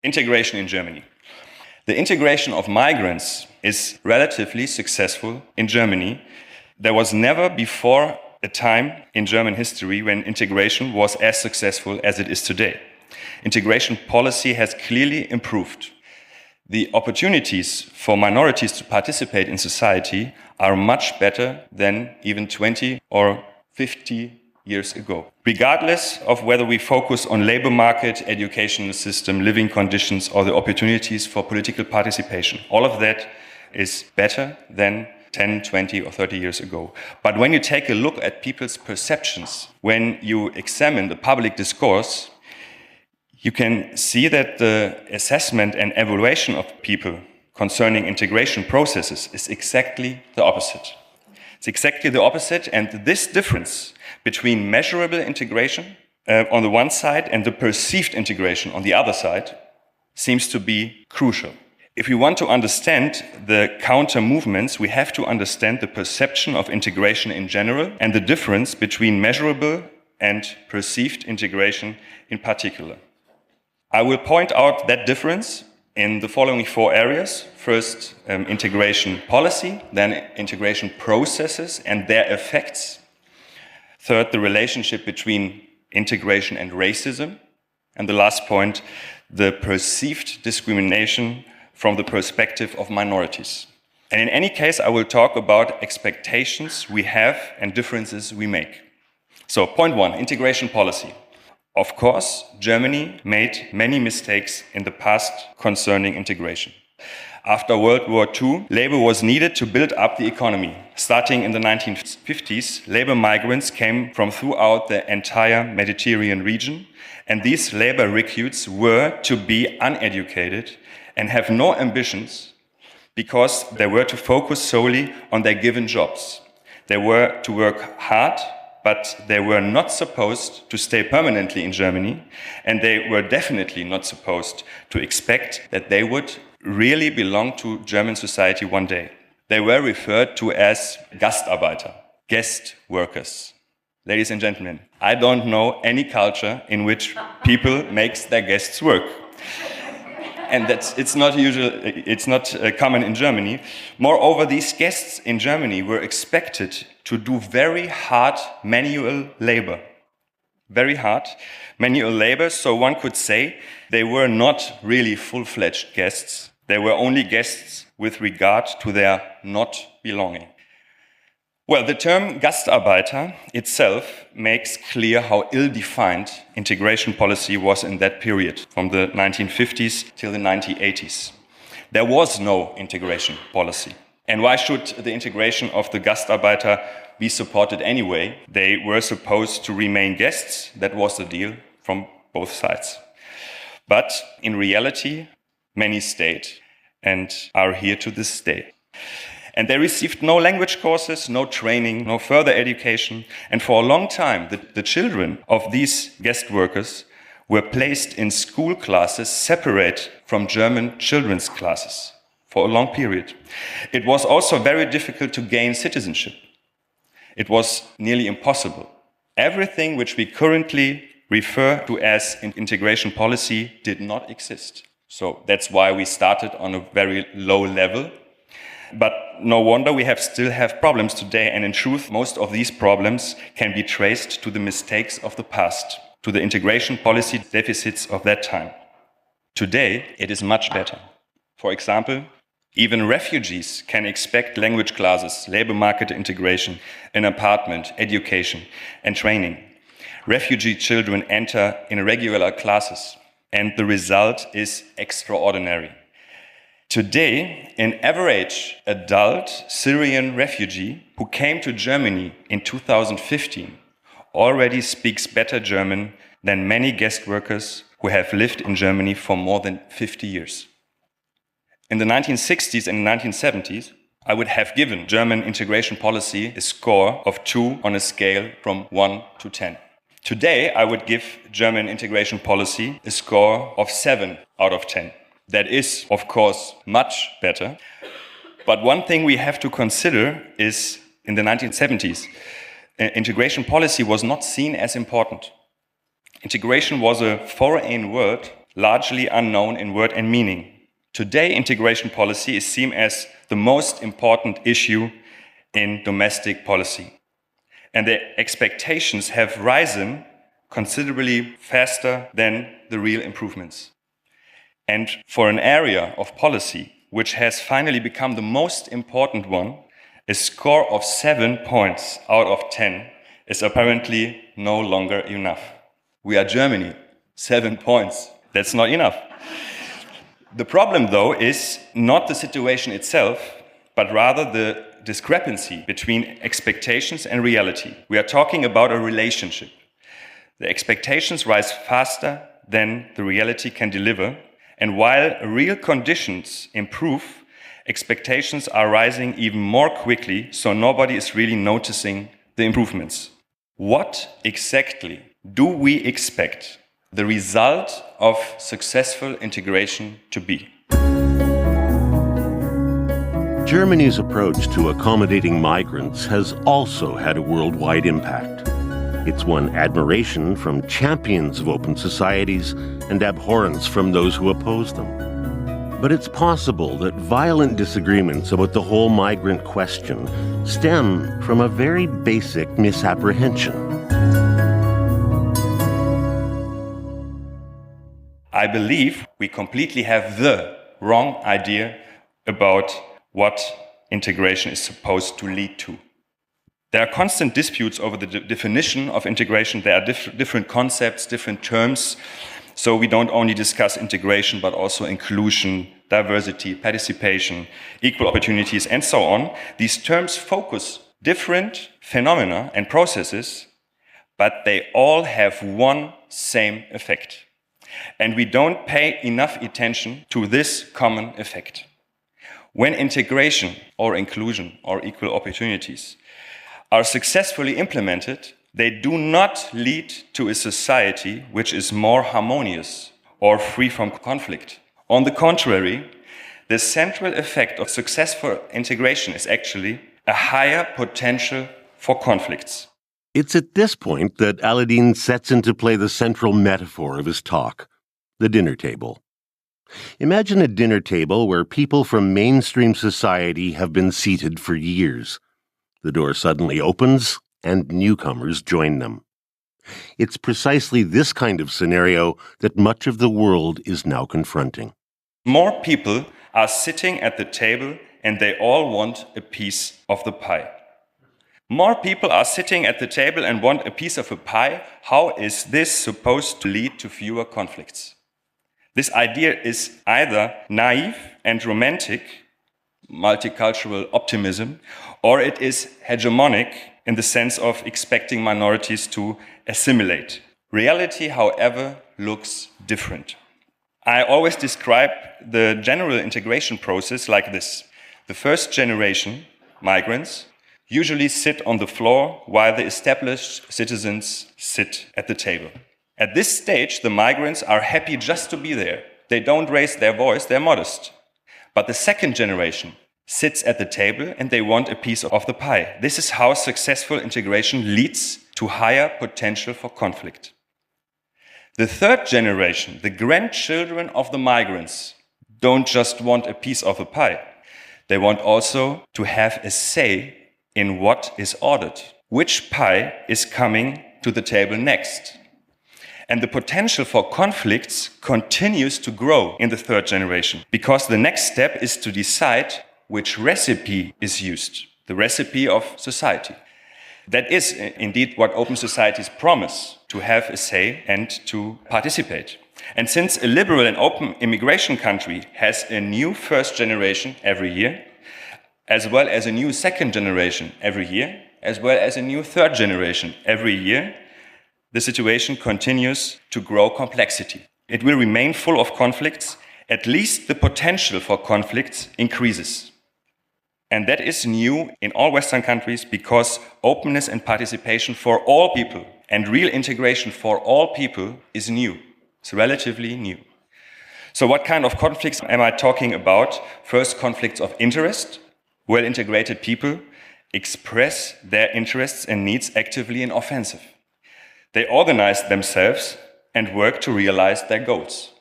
Integration in Germany. The integration of migrants is relatively successful in Germany. There was never before a time in German history when integration was as successful as it is today. Integration policy has clearly improved. The opportunities for minorities to participate in society are much better than even 20 or 50 years ago. Regardless of whether we focus on labor market, educational system, living conditions, or the opportunities for political participation, all of that is better than 10, 20, or 30 years ago. But when you take a look at people's perceptions, when you examine the public discourse, you can see that the assessment and evaluation of people concerning integration processes is exactly the opposite. It's exactly the opposite, and this difference between measurable integration on the one side and the perceived integration on the other side seems to be crucial. If we want to understand the counter movements, we have to understand the perception of integration in general and the difference between measurable and perceived integration in particular. I will point out that difference in the following 4 areas. First, integration policy, then integration processes and their effects. Third, the relationship between integration and racism. And the last point, the perceived discrimination from the perspective of minorities. And in any case, I will talk about expectations we have and differences we make. So, point 1, integration policy. Of course, Germany made many mistakes in the past concerning integration. After World War II, labor was needed to build up the economy. Starting in the 1950s, labor migrants came from throughout the entire Mediterranean region, and these labor recruits were to be uneducated and have no ambitions because they were to focus solely on their given jobs. They were to work hard, but they were not supposed to stay permanently in Germany, and they were definitely not supposed to expect that they would really belong to German society one day. They were referred to as Gastarbeiter, guest workers. Ladies and gentlemen, I don't know any culture in which people make their guests work. And it's not common in Germany. Moreover, these guests in Germany were expected to do very hard manual labor. Very hard manual labor, so one could say they were not really full-fledged guests. They were only guests with regard to their not belonging. Well, the term Gastarbeiter itself makes clear how ill-defined integration policy was in that period, from the 1950s till the 1980s. There was no integration policy. And why should the integration of the Gastarbeiter be supported anyway? They were supposed to remain guests. That was the deal from both sides. But in reality, many stayed and are here to this day. And they received no language courses, no training, no further education. And for a long time, the children of these guest workers were placed in school classes separate from German children's classes for a long period. It was also very difficult to gain citizenship. It was nearly impossible. Everything which we currently refer to as integration policy did not exist. So that's why we started on a very low level. But no wonder we still have problems today, and in truth, most of these problems can be traced to the mistakes of the past, to the integration policy deficits of that time. Today, it is much better. For example, even refugees can expect language classes, labor market integration, an apartment, education, and training. Refugee children enter in regular classes, and the result is extraordinary. Today, an average adult Syrian refugee who came to Germany in 2015 already speaks better German than many guest workers who have lived in Germany for more than 50 years. In the 1960s and 1970s, I would have given German integration policy a score of 2 on a scale from 1 to 10. Today, I would give German integration policy a score of 7 out of 10. That is, of course, much better. But one thing we have to consider is, in the 1970s, integration policy was not seen as important. Integration was a foreign word largely unknown in word and meaning. Today, integration policy is seen as the most important issue in domestic policy. And the expectations have risen considerably faster than the real improvements. And for an area of policy which has finally become the most important one, a score of 7 points out of 10 is apparently no longer enough. We are Germany, 7 points. That's not enough. The problem, though, is not the situation itself, but rather the discrepancy between expectations and reality. We are talking about a relationship. The expectations rise faster than the reality can deliver, and while real conditions improve, expectations are rising even more quickly, so nobody is really noticing the improvements. What exactly do we expect the result of successful integration to be? Germany's approach to accommodating migrants has also had a worldwide impact. It's won admiration from champions of open societies and abhorrence from those who oppose them. But it's possible that violent disagreements about the whole migrant question stem from a very basic misapprehension. I believe we completely have the wrong idea about what integration is supposed to lead to. There are constant disputes over the definition of integration. There are different concepts, different terms. So we don't only discuss integration, but also inclusion, diversity, participation, equal opportunities, and so on. These terms focus different phenomena and processes, but they all have one same effect. And we don't pay enough attention to this common effect. When integration or inclusion or equal opportunities are successfully implemented, they do not lead to a society which is more harmonious or free from conflict. On the contrary, the central effect of successful integration is actually a higher potential for conflicts. It's at this point that Aladdin sets into play the central metaphor of his talk, the dinner table. Imagine a dinner table where people from mainstream society have been seated for years. The door suddenly opens, and newcomers join them. It's precisely this kind of scenario that much of the world is now confronting. More people are sitting at the table, and they all want a piece of the pie. More people are sitting at the table and want a piece of a pie. How is this supposed to lead to fewer conflicts? This idea is either naive and romantic, multicultural optimism, or it is hegemonic in the sense of expecting minorities to assimilate. Reality, however, looks different. I always describe the general integration process like this. The first generation, migrants, usually sit on the floor while the established citizens sit at the table. At this stage, the migrants are happy just to be there. They don't raise their voice, they're modest. But the second generation sits at the table and they want a piece of the pie. This is how successful integration leads to higher potential for conflict. The third generation, the grandchildren of the migrants, don't just want a piece of a pie. They want also to have a say in what is ordered, which pie is coming to the table next. And the potential for conflicts continues to grow in the third generation, because the next step is to decide which recipe is used, the recipe of society. That is indeed what open societies promise, to have a say and to participate. And since a liberal and open immigration country has a new first generation every year, as well as a new second generation every year, as well as a new third generation every year, the situation continues to grow complexity. It will remain full of conflicts. At least the potential for conflicts increases. And that is new in all Western countries because openness and participation for all people and real integration for all people is new. It's relatively new. So what kind of conflicts am I talking about? First, conflicts of interest. Well-integrated people express their interests and needs actively and offensive. They organize themselves and work to realize their goals.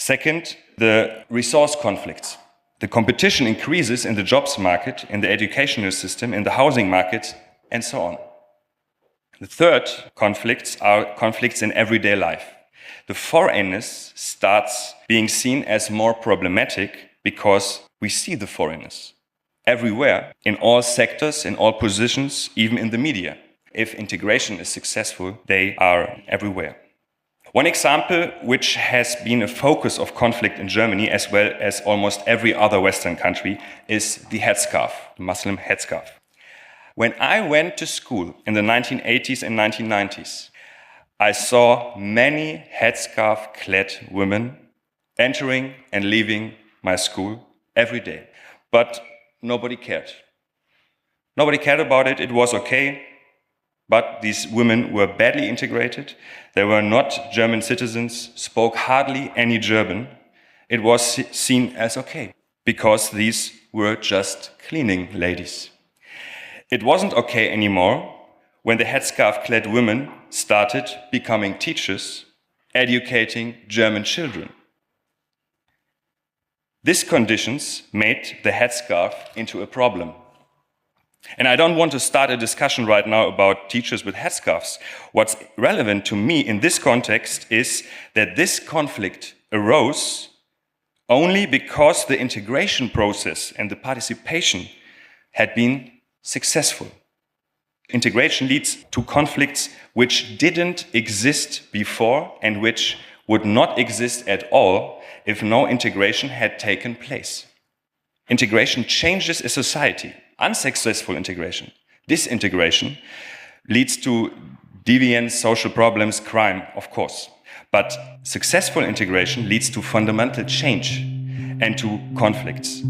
Second, the resource conflicts. The competition increases in the jobs market, in the educational system, in the housing market, and so on. The third conflicts are conflicts in everyday life. The foreignness starts being seen as more problematic because we see the foreigners everywhere, in all sectors, in all positions, even in the media. If integration is successful, they are everywhere. One example which has been a focus of conflict in Germany, as well as almost every other Western country, is the headscarf, the Muslim headscarf. When I went to school in the 1980s and 1990s, I saw many headscarf-clad women entering and leaving my school every day. But nobody cared. Nobody cared about it. It was okay. But these women were badly integrated. They were not German citizens, spoke hardly any German. It was seen as okay, because these were just cleaning ladies. It wasn't okay anymore when the headscarf-clad women started becoming teachers, educating German children. These conditions made the headscarf into a problem. And I don't want to start a discussion right now about teachers with headscarves. What's relevant to me in this context is that this conflict arose only because the integration process and the participation had been successful. Integration leads to conflicts which didn't exist before and which would not exist at all if no integration had taken place. Integration changes a society. Unsuccessful integration, disintegration, leads to deviance, social problems, crime, of course. But successful integration leads to fundamental change and to conflicts.